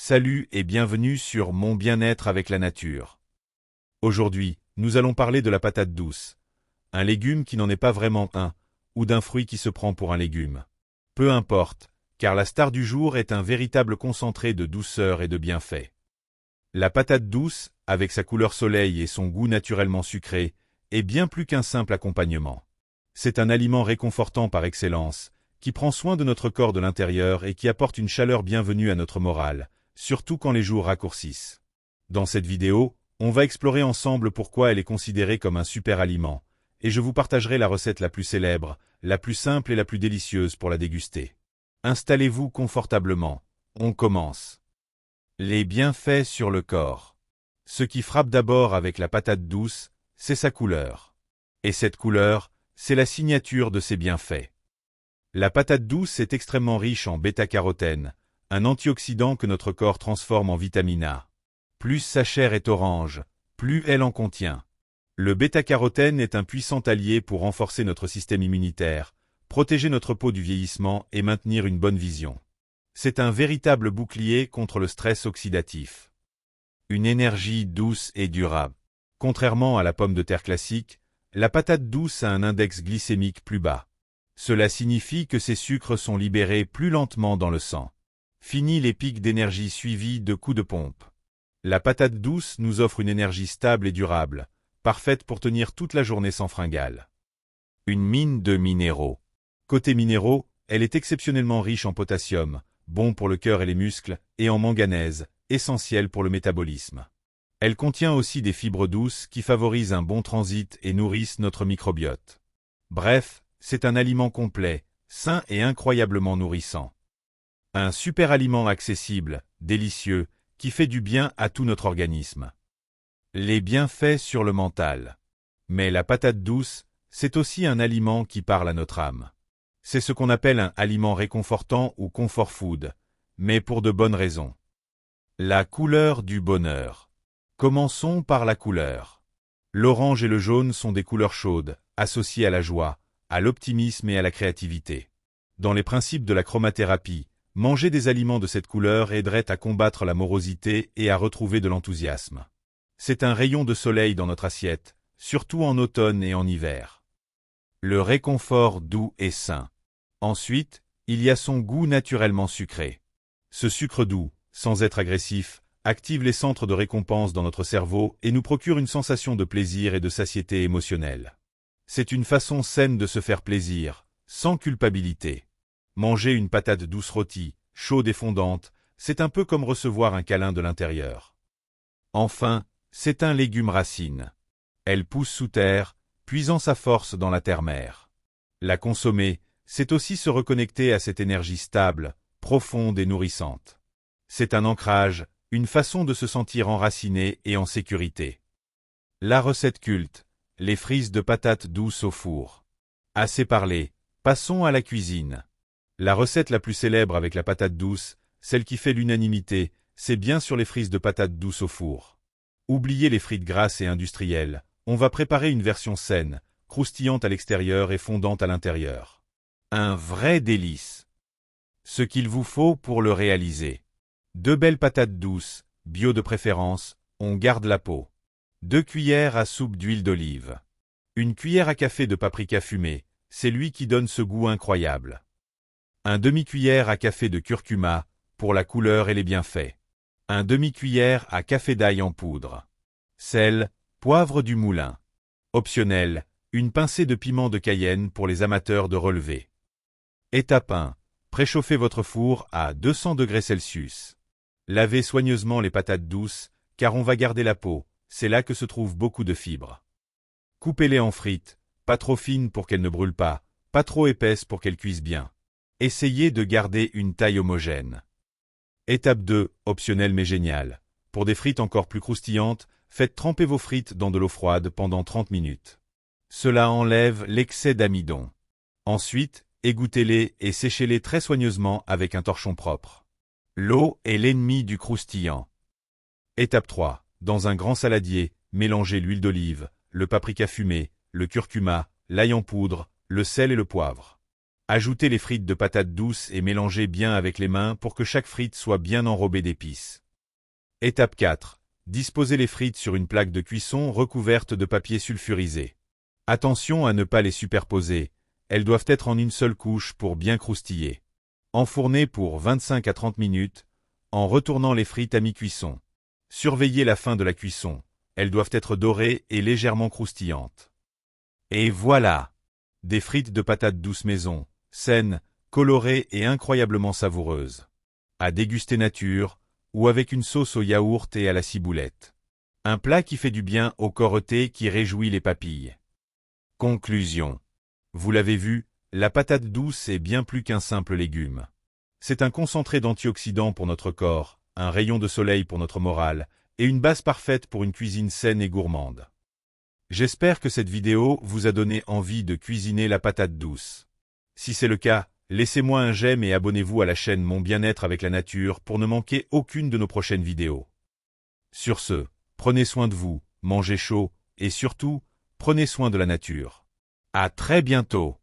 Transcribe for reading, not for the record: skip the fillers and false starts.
Salut et bienvenue sur Mon bien-être avec la nature. Aujourd'hui, nous allons parler de la patate douce, un légume qui n'en est pas vraiment un, ou d'un fruit qui se prend pour un légume. Peu importe, car la star du jour est un véritable concentré de douceur et de bienfaits. La patate douce, avec sa couleur soleil et son goût naturellement sucré, est bien plus qu'un simple accompagnement. C'est un aliment réconfortant par excellence, qui prend soin de notre corps de l'intérieur et qui apporte une chaleur bienvenue à notre morale, surtout quand les jours raccourcissent. Dans cette vidéo, on va explorer ensemble pourquoi elle est considérée comme un super aliment, et je vous partagerai la recette la plus célèbre, la plus simple et la plus délicieuse pour la déguster. Installez-vous confortablement, on commence. Les bienfaits sur le corps. Ce qui frappe d'abord avec la patate douce, c'est sa couleur. Et cette couleur, c'est la signature de ses bienfaits. La patate douce est extrêmement riche en bêta-carotène, un antioxydant que notre corps transforme en vitamine A. Plus sa chair est orange, plus elle en contient. Le bêta-carotène est un puissant allié pour renforcer notre système immunitaire, protéger notre peau du vieillissement et maintenir une bonne vision. C'est un véritable bouclier contre le stress oxydatif. Une énergie douce et durable. Contrairement à la pomme de terre classique, la patate douce a un index glycémique plus bas. Cela signifie que ses sucres sont libérés plus lentement dans le sang. Fini les pics d'énergie suivis de coups de pompe. La patate douce nous offre une énergie stable et durable, parfaite pour tenir toute la journée sans fringales. Une mine de minéraux. Côté minéraux, elle est exceptionnellement riche en potassium, bon pour le cœur et les muscles, et en manganèse, essentiel pour le métabolisme. Elle contient aussi des fibres douces qui favorisent un bon transit et nourrissent notre microbiote. Bref, c'est un aliment complet, sain et incroyablement nourrissant. Un super aliment accessible, délicieux, qui fait du bien à tout notre organisme. Les bienfaits sur le mental. Mais la patate douce, c'est aussi un aliment qui parle à notre âme. C'est ce qu'on appelle un aliment réconfortant ou comfort food, mais pour de bonnes raisons. La couleur du bonheur. Commençons par la couleur. L'orange et le jaune sont des couleurs chaudes, associées à la joie, à l'optimisme et à la créativité. Dans les principes de la chromathérapie, manger des aliments de cette couleur aiderait à combattre la morosité et à retrouver de l'enthousiasme. C'est un rayon de soleil dans notre assiette, surtout en automne et en hiver. Le réconfort doux et sain. Ensuite, il y a son goût naturellement sucré. Ce sucre doux, sans être agressif, active les centres de récompense dans notre cerveau et nous procure une sensation de plaisir et de satiété émotionnelle. C'est une façon saine de se faire plaisir, sans culpabilité. Manger une patate douce rôtie, chaude et fondante, c'est un peu comme recevoir un câlin de l'intérieur. Enfin, c'est un légume racine. Elle pousse sous terre, puisant sa force dans la terre-mère. La consommer, c'est aussi se reconnecter à cette énergie stable, profonde et nourrissante. C'est un ancrage, une façon de se sentir enraciné et en sécurité. La recette culte, les frises de patates douces au four. Assez parlé, passons à la cuisine. La recette la plus célèbre avec la patate douce, celle qui fait l'unanimité, c'est bien sûr les frises de patates douces au four. Oubliez les frites grasses et industrielles, on va préparer une version saine, croustillante à l'extérieur et fondante à l'intérieur. Un vrai délice. Ce qu'il vous faut pour le réaliser. 2 belles patates douces, bio de préférence, on garde la peau. 2 cuillères à soupe d'huile d'olive. 1 cuillère à café de paprika fumé, c'est lui qui donne ce goût incroyable. 1 demi-cuillère à café de curcuma, pour la couleur et les bienfaits. 1 demi-cuillère à café d'ail en poudre. Sel, poivre du moulin. Optionnel, une pincée de piment de Cayenne pour les amateurs de relevé. Étape 1. Préchauffez votre four à 200 degrés Celsius. Lavez soigneusement les patates douces, car on va garder la peau, c'est là que se trouvent beaucoup de fibres. Coupez-les en frites, pas trop fines pour qu'elles ne brûlent pas trop épaisses pour qu'elles cuisent bien. Essayez de garder une taille homogène. Étape 2, optionnel mais génial. Pour des frites encore plus croustillantes, faites tremper vos frites dans de l'eau froide pendant 30 minutes. Cela enlève l'excès d'amidon. Ensuite, égouttez-les et séchez-les très soigneusement avec un torchon propre. L'eau est l'ennemi du croustillant. Étape 3, dans un grand saladier, mélangez l'huile d'olive, le paprika fumé, le curcuma, l'ail en poudre, le sel et le poivre. Ajoutez les frites de patates douces et mélangez bien avec les mains pour que chaque frite soit bien enrobée d'épices. Étape 4. Disposez les frites sur une plaque de cuisson recouverte de papier sulfurisé. Attention à ne pas les superposer, elles doivent être en une seule couche pour bien croustiller. Enfournez pour 25 à 30 minutes, en retournant les frites à mi-cuisson. Surveillez la fin de la cuisson, elles doivent être dorées et légèrement croustillantes. Et voilà! Des frites de patates douces maison, saines, colorées et incroyablement savoureuses. À déguster nature, ou avec une sauce au yaourt et à la ciboulette. Un plat qui fait du bien au corps qui réjouit les papilles. Conclusion. Vous l'avez vu, la patate douce est bien plus qu'un simple légume. C'est un concentré d'antioxydants pour notre corps, un rayon de soleil pour notre morale, et une base parfaite pour une cuisine saine et gourmande. J'espère que cette vidéo vous a donné envie de cuisiner la patate douce. Si c'est le cas, laissez-moi un j'aime et abonnez-vous à la chaîne Mon Bien-être avec la nature pour ne manquer aucune de nos prochaines vidéos. Sur ce, prenez soin de vous, mangez chaud, et surtout, prenez soin de la nature. À très bientôt!